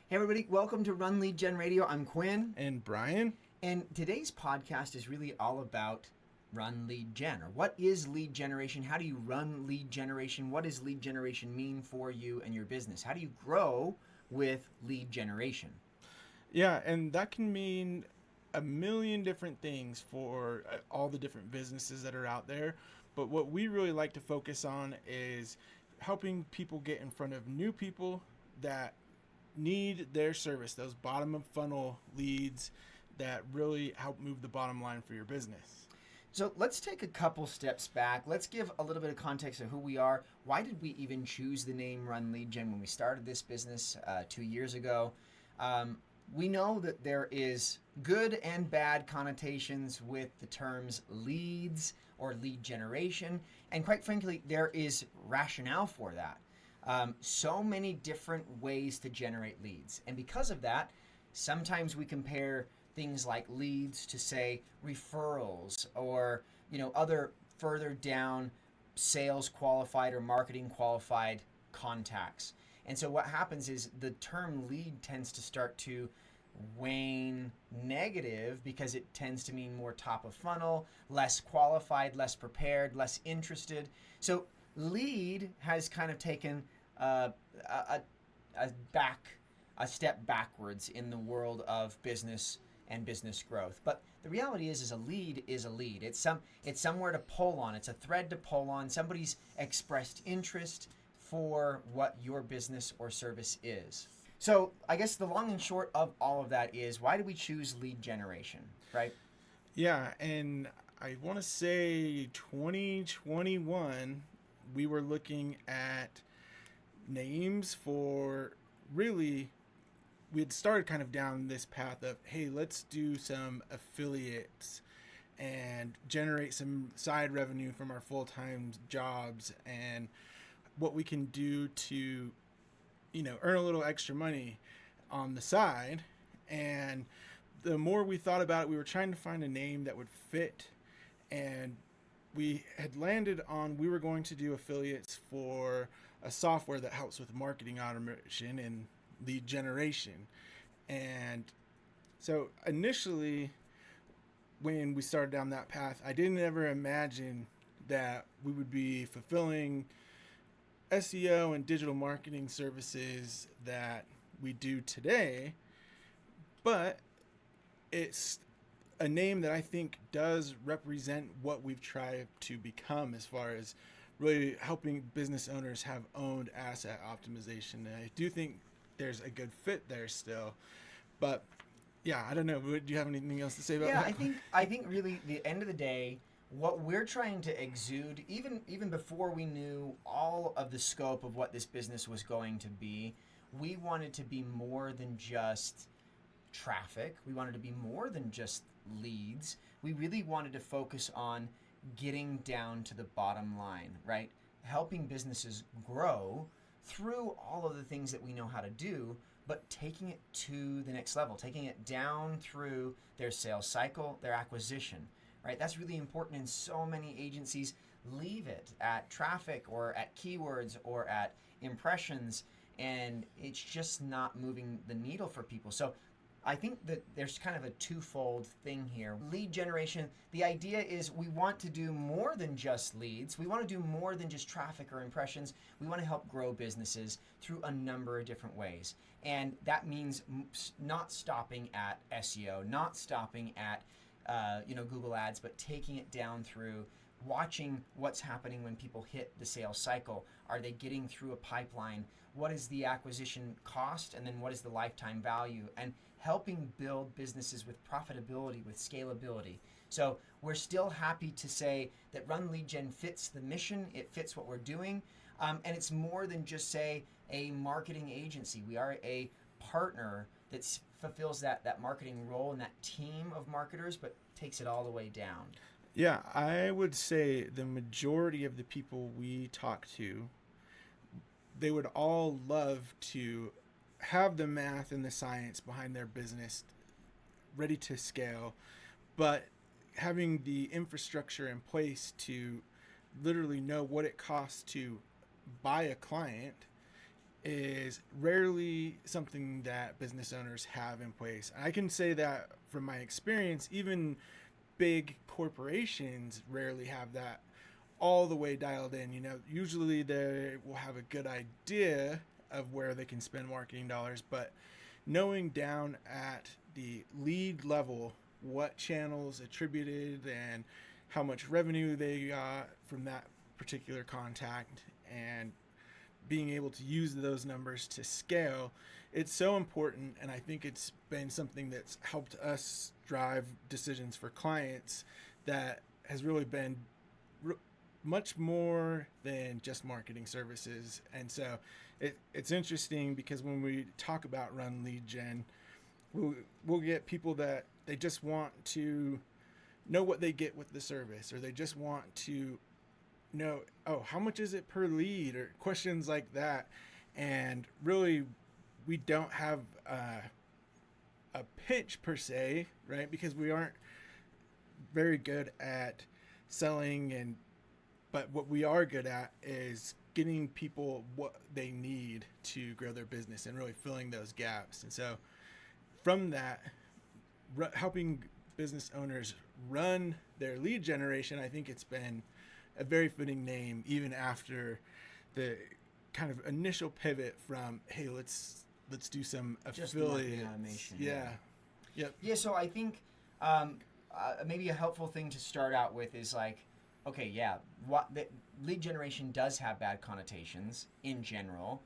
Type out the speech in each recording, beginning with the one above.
Hey everybody, welcome to Run Lead Gen Radio. I'm Quinn. And Brian. And today's podcast is really all about Run Lead Gen, or what is lead generation? How do you run lead generation? What does lead generation mean for you and your business? How do you grow with lead generation? Yeah, and that can mean a million different things for all the different businesses that are out there. But what we really like to focus on is helping people get in front of new people that need their service, those bottom of funnel leads that really help move the bottom line for your business. So let's take a couple steps back. Let's give a little bit of context of who we are. Why did we even choose the name Run Lead Gen when we started this business 2 years ago? We know that there is good and bad connotations with the terms leads or lead generation. And quite frankly, there is rationale for that. So many different ways to generate leads. And because of that, sometimes we compare things like leads to, say, referrals or, other further down sales qualified or marketing qualified contacts. And so what happens is the term lead tends to start to wane negative because it tends to mean more top of funnel, less qualified, less prepared, less interested. So lead has kind of taken a step backwards in the world of business and business growth. But the reality is a lead is a lead. It's somewhere to pull on. It's a thread to pull on. Somebody's expressed interest for what your business or service is. So I guess the long and short of all of that is, why do we choose lead generation, right? Yeah, and I want to say 2021, we were looking at names for really, we had started kind of down this path of, hey, let's do some affiliates and generate some side revenue from our full-time jobs and what we can do to, earn a little extra money on the side. And the more we thought about it, we were trying to find a name that would fit, and we had landed on, we were going to do affiliates for a software that helps with marketing automation and lead generation. And so initially, when we started down that path, I didn't ever imagine that we would be fulfilling SEO and digital marketing services that we do today. But it's a name that I think does represent what we've tried to become as far as really helping business owners have owned asset optimization. And I do think there's a good fit there still. But yeah, I don't know. Do you have anything else to say about that? Yeah, I think really the end of the day, what we're trying to exude, even before we knew all of the scope of what this business was going to be, we wanted to be more than just traffic. We wanted to be more than just leads. We really wanted to focus on getting down to the bottom line, right? Helping businesses grow through all of the things that we know how to do, but taking it to the next level, taking it down through their sales cycle, their acquisition, right? That's really important, and so many agencies leave it at traffic or at keywords or at impressions, and it's just not moving the needle for people. So I think that there's kind of a twofold thing here. Lead generation, the idea is we want to do more than just leads. We want to do more than just traffic or impressions. We want to help grow businesses through a number of different ways. And that means not stopping at SEO, not stopping at Google Ads, but taking it down through watching what's happening when people hit the sales cycle. Are they getting through a pipeline? What is the acquisition cost? And then what is the lifetime value? And helping build businesses with profitability, with scalability. So we're still happy to say that Run Lead Gen fits the mission. It fits what we're doing. And it's more than just, say, a marketing agency. We are a partner that fulfills that marketing role and that team of marketers, but takes it all the way down. Yeah, I would say the majority of the people we talk to, they would all love to have the math and the science behind their business ready to scale, but having the infrastructure in place to literally know what it costs to buy a client is rarely something that business owners have in place. I can say that from my experience, even big corporations rarely have that all the way dialed in. Usually they will have a good idea of where they can spend marketing dollars, but knowing down at the lead level what channels attributed and how much revenue they got from that particular contact, and being able to use those numbers to scale, it's so important. And I think it's been something that's helped us drive decisions for clients that has really been much more than just marketing services. And so it's interesting because when we talk about RunLeadGen, we'll get people that they just want to know what they get with the service, or they just want to know, oh, how much is it per lead, or questions like that. And really, we don't have a pitch per se, right? Because we aren't very good at selling, but what we are good at is getting people what they need to grow their business and really filling those gaps. And so from that, helping business owners run their lead generation, I think it's been a very fitting name, even after the kind of initial pivot from, hey, let's do some Just affiliate automation. Yeah. Yep. Yeah, so I think maybe a helpful thing to start out with is like, okay, yeah, the lead generation does have bad connotations in general.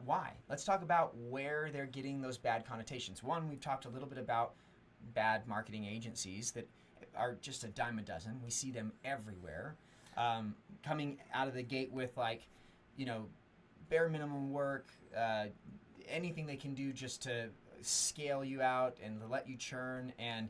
Why? Let's talk about where they're getting those bad connotations. One, we've talked a little bit about bad marketing agencies that are just a dime a dozen. We see them everywhere, coming out of the gate with bare minimum work, anything they can do just to scale you out and let you churn. And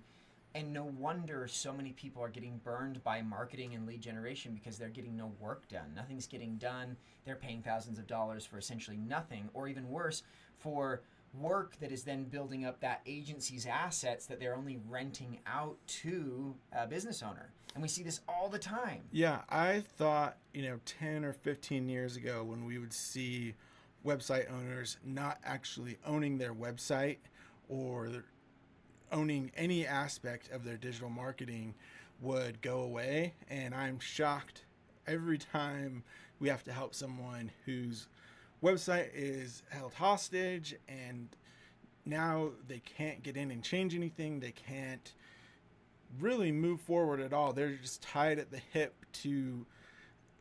no wonder so many people are getting burned by marketing and lead generation, because they're getting no work done. Nothing's getting done. They're paying thousands of dollars for essentially nothing, or even worse, for work that is then building up that agency's assets that they're only renting out to a business owner. And we see this all the time. Yeah, I thought, 10 or 15 years ago, when we would see website owners not actually owning their website or owning any aspect of their digital marketing, would go away. And I'm shocked every time we have to help someone whose website is held hostage, and now they can't get in and change anything. They can't really move forward at all. They're just tied at the hip to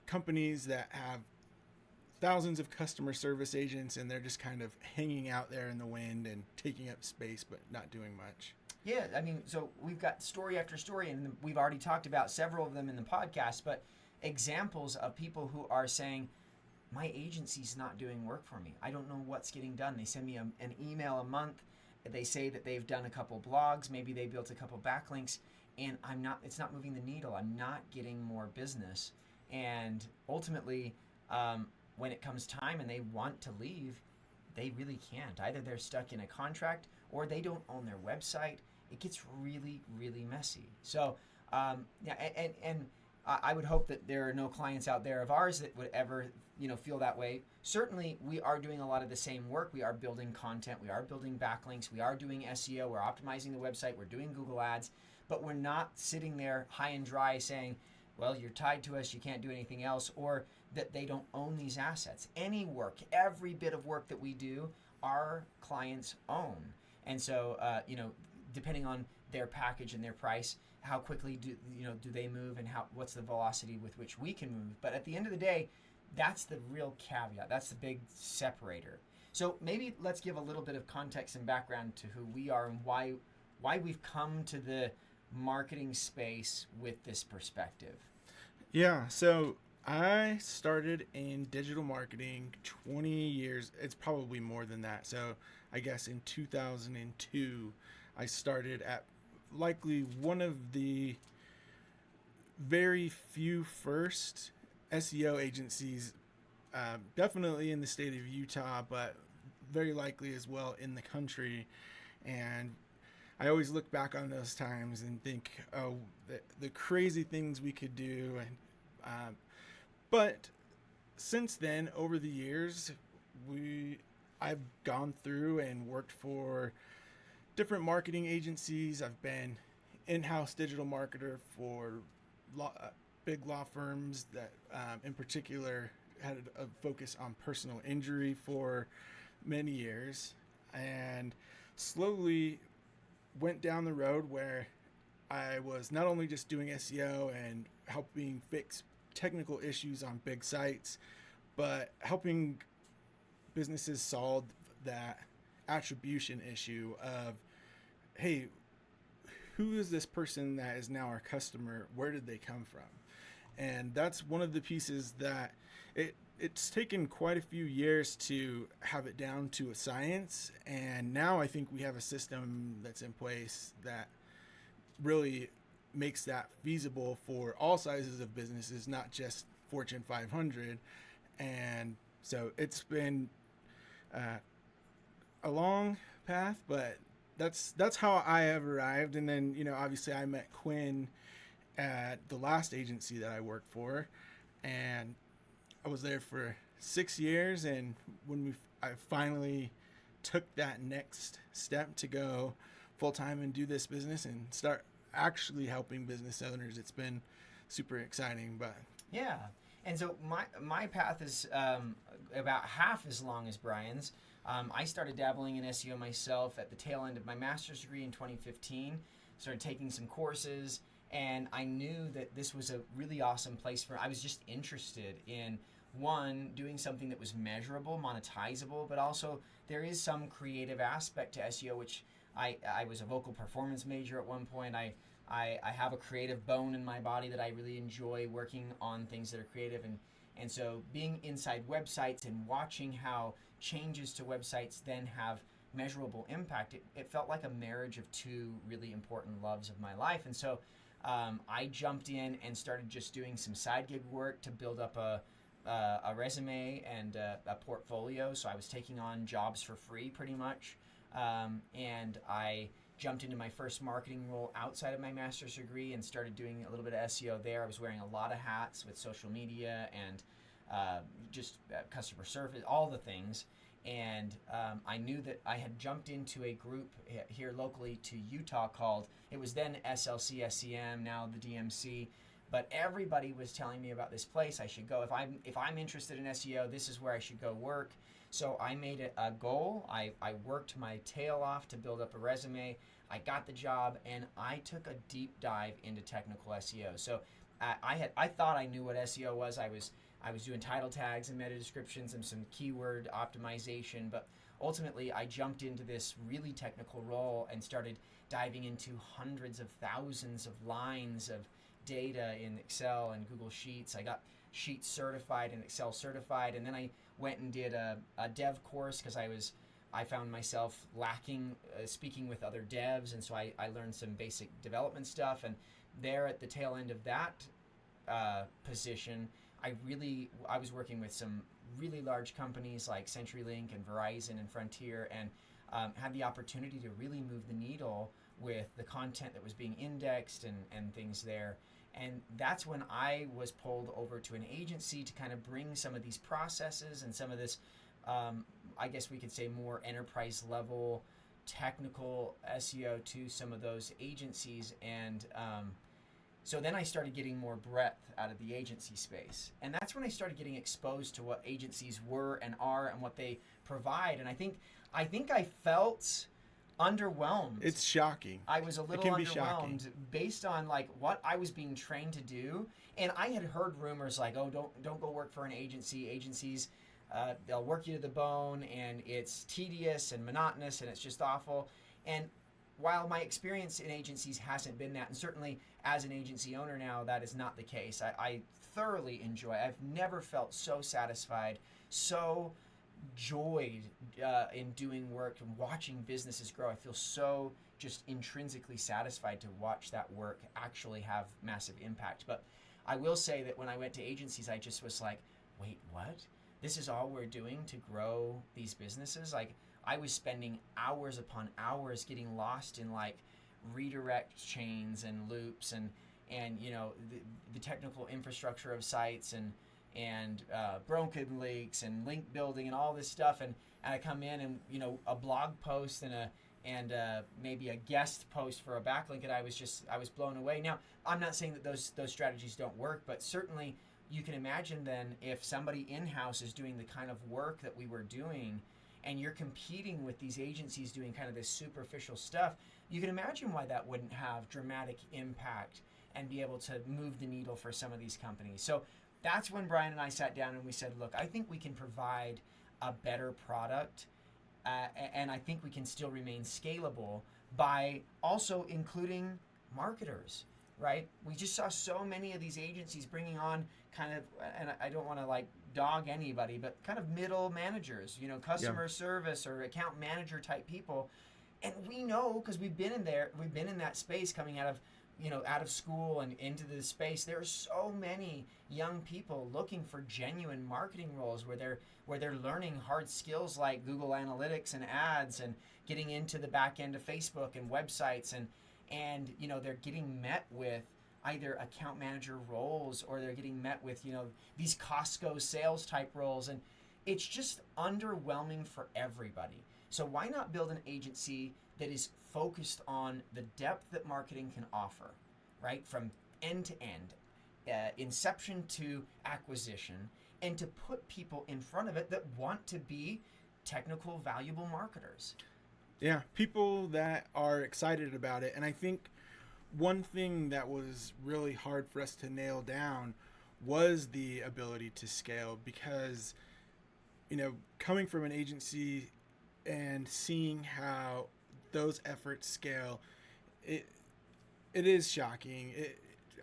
companies that have thousands of customer service agents, and they're just kind of hanging out there in the wind and taking up space but not doing much. Yeah, I mean, so we've got story after story, and we've already talked about several of them in the podcast, but examples of people who are saying, my agency's not doing work for me. I don't know what's getting done. They send me an email a month. They say that they've done a couple blogs. Maybe they built a couple backlinks, and it's not moving the needle. I'm not getting more business. And ultimately, when it comes time and they want to leave, they really can't. Either they're stuck in a contract or they don't own their website. It gets really, really messy. So, and I would hope that there are no clients out there of ours that would ever, feel that way. Certainly, we are doing a lot of the same work. We are building content. We are building backlinks. We are doing SEO. We're optimizing the website. We're doing Google Ads. But we're not sitting there high and dry saying, well, you're tied to us, you can't do anything else, or that they don't own these assets. Any work, every bit of work that we do, our clients own. And so, depending on their package and their price, how quickly do they move, and what's the velocity with which we can move. But at the end of the day, that's the real caveat. That's the big separator. So maybe let's give a little bit of context and background to who we are and why we've come to the marketing space with this perspective. Yeah, so I started in digital marketing 20 years. It's probably more than that. So I guess in 2002, I started at likely one of the very few first SEO agencies, definitely in the state of Utah, but very likely as well in the country. And I always look back on those times and think, oh, the crazy things we could do. And but since then, over the years, I've gone through and worked for different marketing agencies. I've been in-house digital marketer for big law firms that, in particular, had a focus on personal injury for many years, and slowly went down the road where I was not only just doing SEO and helping fix technical issues on big sites, but helping businesses solve that attribution issue of, hey, who is this person that is now our customer? Where did they come from? And that's one of the pieces that it's taken quite a few years to have it down to a science. And now I think we have a system that's in place that really makes that feasible for all sizes of businesses, not just Fortune 500. And so it's been a long path, but that's how I have arrived. And then, obviously I met Quinn at the last agency that I worked for, and I was there for 6 years. And when I finally took that next step to go full time and do this business and start actually helping business owners, it's been super exciting. But yeah. And so my path is about half as long as Brian's. I started dabbling in SEO myself at the tail end of my master's degree in 2015. Started taking some courses, and I knew that this was a really awesome place I was just interested in, one, doing something that was measurable, monetizable, but also there is some creative aspect to SEO, which I was a vocal performance major at one point. I have a creative bone in my body that I really enjoy working on things that are creative, and so being inside websites and watching how changes to websites then have measurable impact, it felt like a marriage of two really important loves of my life. And so I jumped in and started just doing some side gig work to build up a resume and a portfolio. So I was taking on jobs for free pretty much, and I jumped into my first marketing role outside of my master's degree and started doing a little bit of SEO there. I was wearing a lot of hats with social media and just customer service, all the things. And I knew that I had jumped into a group here locally to Utah called, it was then SLC SEM, now the DMC. But everybody was telling me about this place I should go. If I'm interested in SEO, this is where I should go work. So I made it a goal. I worked my tail off to build up a resume. I got the job, and I took a deep dive into technical SEO. So I thought I knew what SEO was. I was doing title tags and meta descriptions and some keyword optimization, but ultimately I jumped into this really technical role and started diving into hundreds of thousands of lines of data in Excel and Google Sheets. I got Sheets certified and Excel certified, and then I went and did a dev course because I found myself lacking speaking with other devs, and so I learned some basic development stuff. And there at the tail end of that position, I was working with some really large companies like CenturyLink and Verizon and Frontier, and had the opportunity to really move the needle with the content that was being indexed and things there. And that's when I was pulled over to an agency to kind of bring some of these processes and some of this, I guess we could say, more enterprise level technical SEO to some of those agencies. And so then I started getting more breadth out of the agency space. And that's when I started getting exposed to what agencies were and are and what they provide. And I think I felt underwhelmed. it's shocking. I was a little underwhelmed based on like what I was being trained to do. And I had heard rumors like, oh, don't go work for an agency. Agencies, they'll work you to the bone, and it's tedious and monotonous, and it's just awful. And while my experience in agencies hasn't been that, and certainly as an agency owner now, that is not the case. I thoroughly enjoy. I've never felt so satisfied, so joyed in doing work and watching businesses grow. I feel so just intrinsically satisfied to watch that work actually have massive impact. But I will say that when I went to agencies, I just was like, wait, what? This is all we're doing to grow these businesses? Like, I was spending hours upon hours getting lost in like redirect chains and loops and the technical infrastructure of sites and and broken links and link building and all this stuff, and I come in and a blog post and maybe a guest post for a backlink, and I was blown away. Now, I'm not saying that those strategies don't work, but certainly you can imagine then if somebody in-house is doing the kind of work that we were doing, and you're competing with these agencies doing kind of this superficial stuff, you can imagine why that wouldn't have dramatic impact and be able to move the needle for some of these companies. So that's when Brian and I sat down and we said, look, I think we can provide a better product, and I think we can still remain scalable by also including marketers, right? We just saw so many of these agencies bringing on kind of, and I don't want to like dog anybody, but kind of middle managers, customer service or account manager type people. And we know, because we've been in that space coming out of school and into the space. There are so many young people looking for genuine marketing roles where they're learning hard skills like Google Analytics and ads and getting into the back end of Facebook and websites, and they're getting met with either account manager roles, or they're getting met with these Costco sales type roles, and it's just underwhelming for everybody. So why not build an agency that is focused on the depth that marketing can offer, right? From end to end, inception to acquisition, and to put people in front of it that want to be technical, valuable marketers. Yeah, people that are excited about it. And I think one thing that was really hard for us to nail down was the ability to scale, because, coming from an agency and seeing how those efforts scale, it is shocking.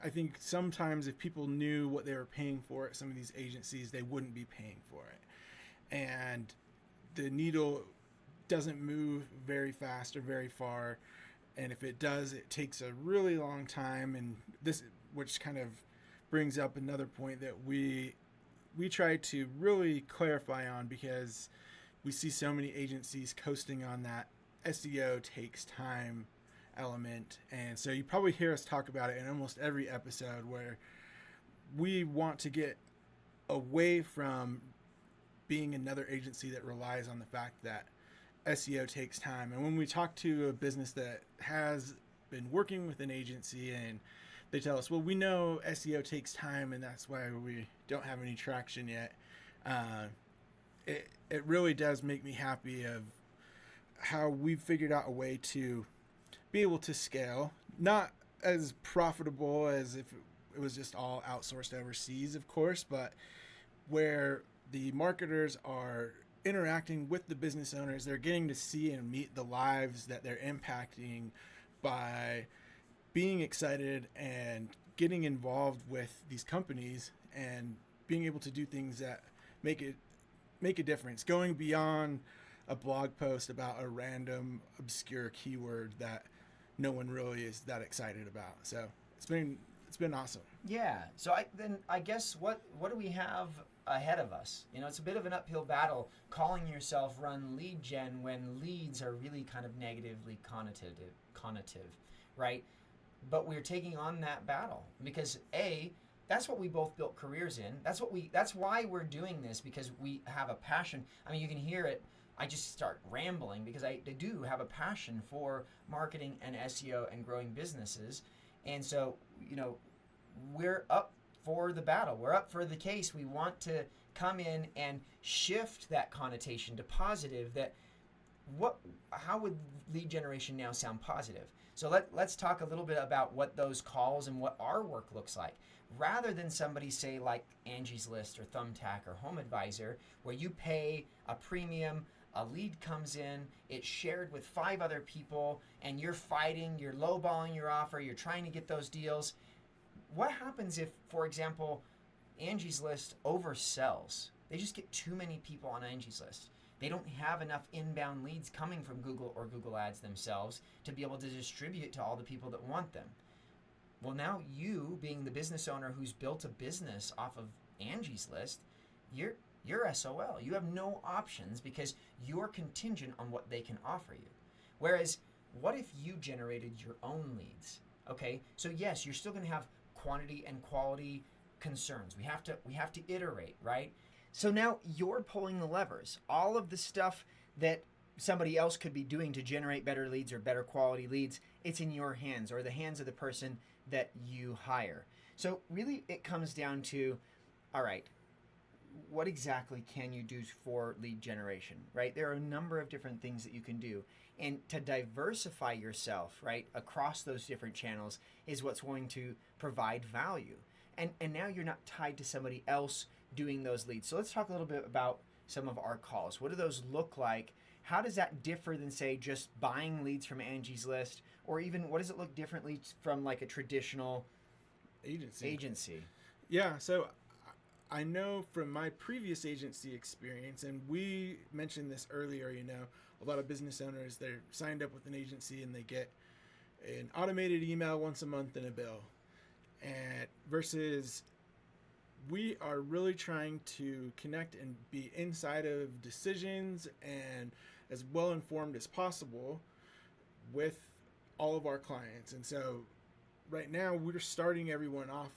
I think sometimes if people knew what they were paying for at some of these agencies, they wouldn't be paying for it. And the needle doesn't move very fast or very far. And if it does, it takes a really long time. And this, which kind of brings up another point that we try to really clarify on, because we see so many agencies coasting on that SEO takes time element. And so you probably hear us talk about it in almost every episode, where we want to get away from being another agency that relies on the fact that SEO takes time. And when we talk to a business that has been working with an agency and they tell us, well, we know SEO takes time and that's why we don't have any traction yet, it really does make me happy of how we've figured out a way to be able to scale, not as profitable as if it was just all outsourced overseas, of course, but where the marketers are interacting with the business owners, they're getting to see and meet the lives that they're impacting by being excited and getting involved with these companies and being able to do things that make a difference, going beyond a blog post about a random obscure keyword that no one really is that excited about. So it's been awesome. Yeah. So I guess what do we have ahead of us? It's a bit of an uphill battle calling yourself RunLeadGen when leads are really kind of negatively connotative, right? But we're taking on that battle because that's what we both built careers in. That's why we're doing this, because we have a passion. I mean, you can hear it. I just start rambling because I do have a passion for marketing and SEO and growing businesses. And so, we're up for the battle. We're up for the case. We want to come in and shift that connotation to positive. How would lead generation now sound positive? So let's talk a little bit about what those calls and what our work looks like. Rather than somebody say like Angie's List or Thumbtack or Home Advisor, where you pay a premium, a lead comes in, it's shared with 5 other people, and you're fighting, you're lowballing your offer, you're trying to get those deals. What happens if, for example, Angie's List oversells? They just get too many people on Angie's List. They don't have enough inbound leads coming from Google or Google Ads themselves to be able to distribute to all the people that want them. Well, now you, being the business owner who's built a business off of Angie's List, you're SOL. You have no options because you're contingent on what they can offer you. Whereas, what if you generated your own leads? Okay, so yes, you're still going to have quantity and quality concerns. We have to iterate, right? So now you're pulling the levers. All of the stuff that somebody else could be doing to generate better leads or better quality leads, it's in your hands or the hands of the person that you hire. So really it comes down to, all right, what exactly can you do for lead generation, right? There are a number of different things that you can do. And to diversify yourself, right, across those different channels is what's going to provide value. And now you're not tied to somebody else doing those leads. So let's talk a little bit about some of our calls. What do those look like? How does that differ than, say, just buying leads from Angie's List? Or even what does it look differently from like a traditional agency? Yeah, so I know from my previous agency experience, and we mentioned this earlier, a lot of business owners, they're signed up with an agency and they get an automated email once a month and a bill. And versus we are really trying to connect and be inside of decisions and as well informed as possible with all of our clients. And so right now we're starting everyone off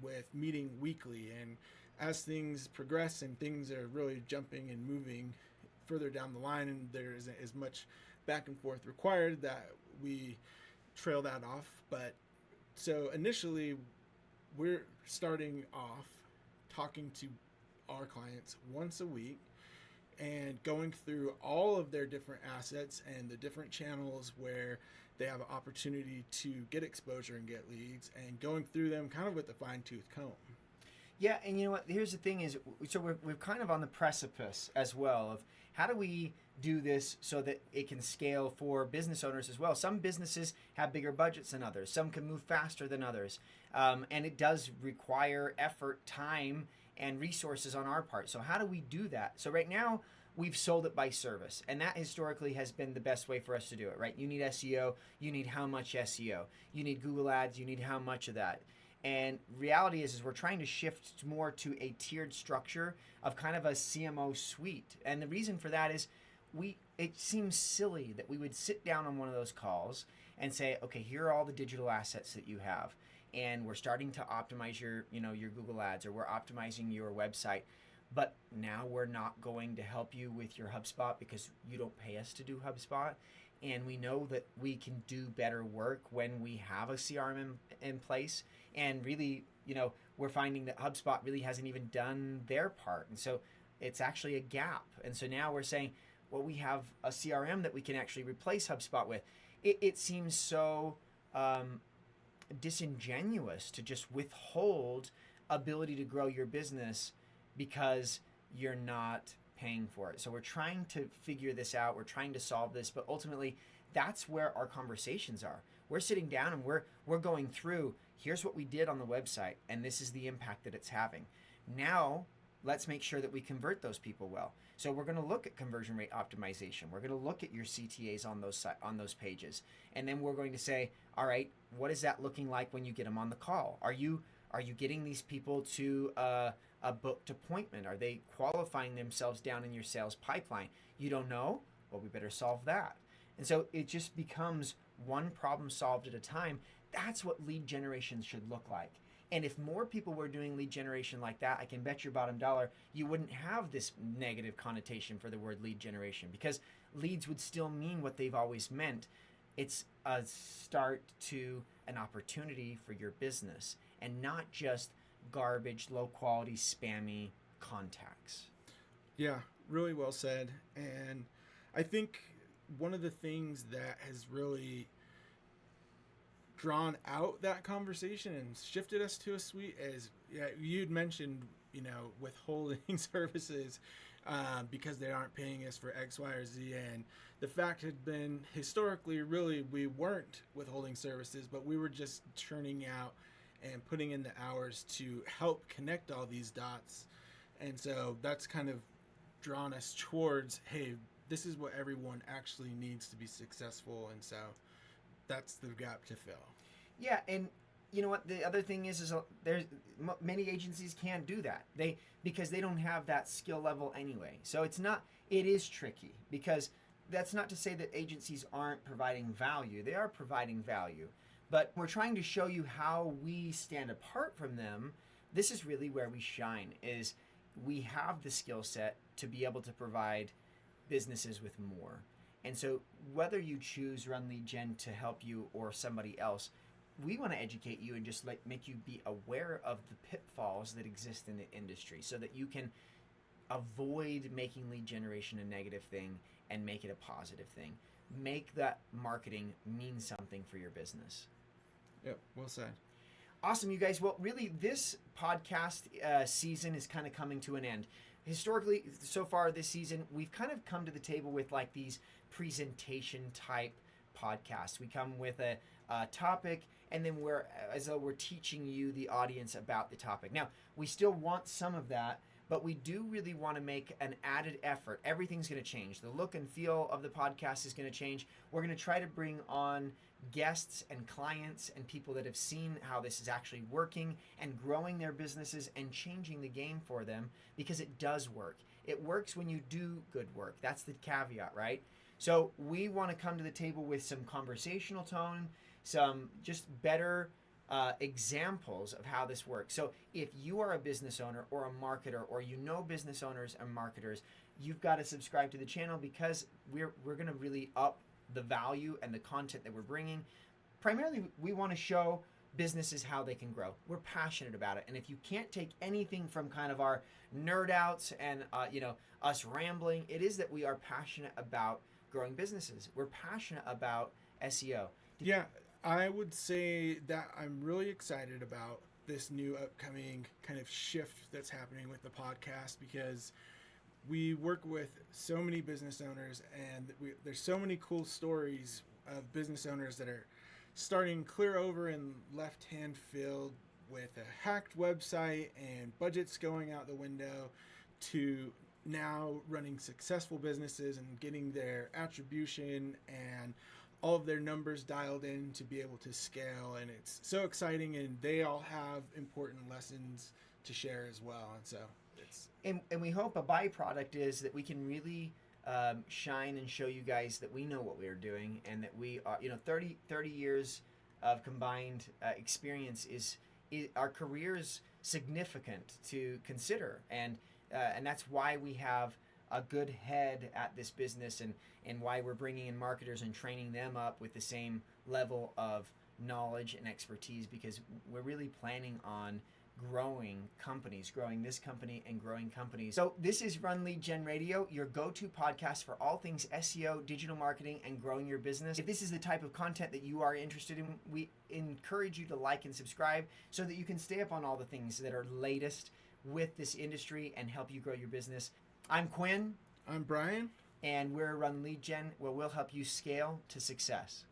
with meeting weekly, and as things progress and things are really jumping and moving further down the line and there isn't as much back and forth required, that we trail that off. But so initially we're starting off talking to our clients once a week and going through all of their different assets and the different channels where they have an opportunity to get exposure and get leads, and going through them kind of with a fine-tooth comb. Yeah, and you know what? Here's the thing is, so we're kind of on the precipice as well of how do we do this so that it can scale for business owners as well. Some businesses have bigger budgets than others. Some can move faster than others. And it does require effort, time, and resources on our part. So how do we do that? So right now, we've sold it by service. And that historically has been the best way for us to do it, right? You need SEO. You need how much SEO. You need Google Ads. You need how much of that. And reality is we're trying to shift more to a tiered structure of kind of a CMO suite. And the reason for that is it seems silly that we would sit down on one of those calls and say, okay, here are all the digital assets that you have. And we're starting to optimize your Google Ads, or we're optimizing your website. But now we're not going to help you with your HubSpot because you don't pay us to do HubSpot. And we know that we can do better work when we have a CRM in place. And really, we're finding that HubSpot really hasn't even done their part. And so it's actually a gap. And so now we're saying, well, we have a CRM that we can actually replace HubSpot with. It seems so disingenuous to just withhold ability to grow your business because you're not paying for it. So we're trying to figure this out. We're trying to solve this, but ultimately that's where our conversations are. We're sitting down and we're going through, here's what we did on the website, and this is the impact that it's having. Now, let's make sure that we convert those people well. So we're going to look at conversion rate optimization. We're going to look at your CTAs on those pages. And then we're going to say, all right, what is that looking like when you get them on the call? Are you getting these people to a booked appointment? Are they qualifying themselves down in your sales pipeline? You don't know? Well, we better solve that. And so it just becomes one problem solved at a time. That's what lead generation should look like. And if more people were doing lead generation like that, I can bet your bottom dollar you wouldn't have this negative connotation for the word lead generation, because leads would still mean what they've always meant. It's a start to an opportunity for your business and not just garbage, low quality, spammy contacts. Yeah, really well said. And I think one of the things that has really drawn out that conversation and shifted us to a suite is, you'd mentioned, withholding services because they aren't paying us for X, Y, or Z. And the fact had been historically, really, we weren't withholding services, but we were just churning out and putting in the hours to help connect all these dots. And so that's kind of drawn us towards, hey, this is what everyone actually needs to be successful. And so that's the gap to fill. Yeah, and you know what? The other thing is there's many agencies can't do that. Because they don't have that skill level anyway. So it is tricky, because that's not to say that agencies aren't providing value. They are providing value, but we're trying to show you how we stand apart from them this is really where we shine, is we have the skill set to be able to provide businesses with more. And so whether you choose RunLeadGen to help you or somebody else, we want to educate you and just make you be aware of the pitfalls that exist in the industry so that you can avoid making lead generation a negative thing and make it a positive thing. Make that marketing mean something for your business. Yep, well said. Awesome, you guys. Well, really, this podcast season is kind of coming to an end. Historically, so far this season, we've kind of come to the table with like these presentation type podcasts. We come with a topic, and then we're as though we're teaching you, the audience, about the topic. Now, we still want some of that, but we do really want to make an added effort. Everything's going to change. The look and feel of the podcast is going to change. We're going to try to bring on guests and clients and people that have seen how this is actually working and growing their businesses and changing the game for them, because it does work. It works when you do good work. That's the caveat, right? So we want to come to the table with some conversational tone, some just better examples of how this works. So if you are a business owner or a marketer, or you know business owners and marketers, you've got to subscribe to the channel, because we're going to really up the value and the content that we're bringing. Primarily, we want to show businesses how they can grow. We're passionate about it. And if you can't take anything from kind of our nerd outs and us rambling, it is that we are passionate about growing businesses. We're passionate about SEO. Yeah, I would say that I'm really excited about this new upcoming kind of shift that's happening with the podcast, because we work with so many business owners, and there's so many cool stories of business owners that are starting clear over in left-hand field with a hacked website and budgets going out the window, to now running successful businesses and getting their attribution and all of their numbers dialed in to be able to scale. And it's so exciting, and they all have important lessons to share as well. And so it's... And we hope a byproduct is that we can really shine and show you guys that we know what we are doing, and that we are, 30 years of combined experience is our career's significant to consider. And that's why we have a good head at this business, and why we're bringing in marketers and training them up with the same level of knowledge and expertise, because we're really planning on growing companies, growing this company and growing companies. So this is RunLeadGen Radio, your go-to podcast for all things SEO, digital marketing, and growing your business. If this is the type of content that you are interested in, we encourage you to like and subscribe so that you can stay up on all the things that are latest with this industry and help you grow your business. I'm Quinn. I'm Brian. And we're RunLeadGen, where we'll help you scale to success.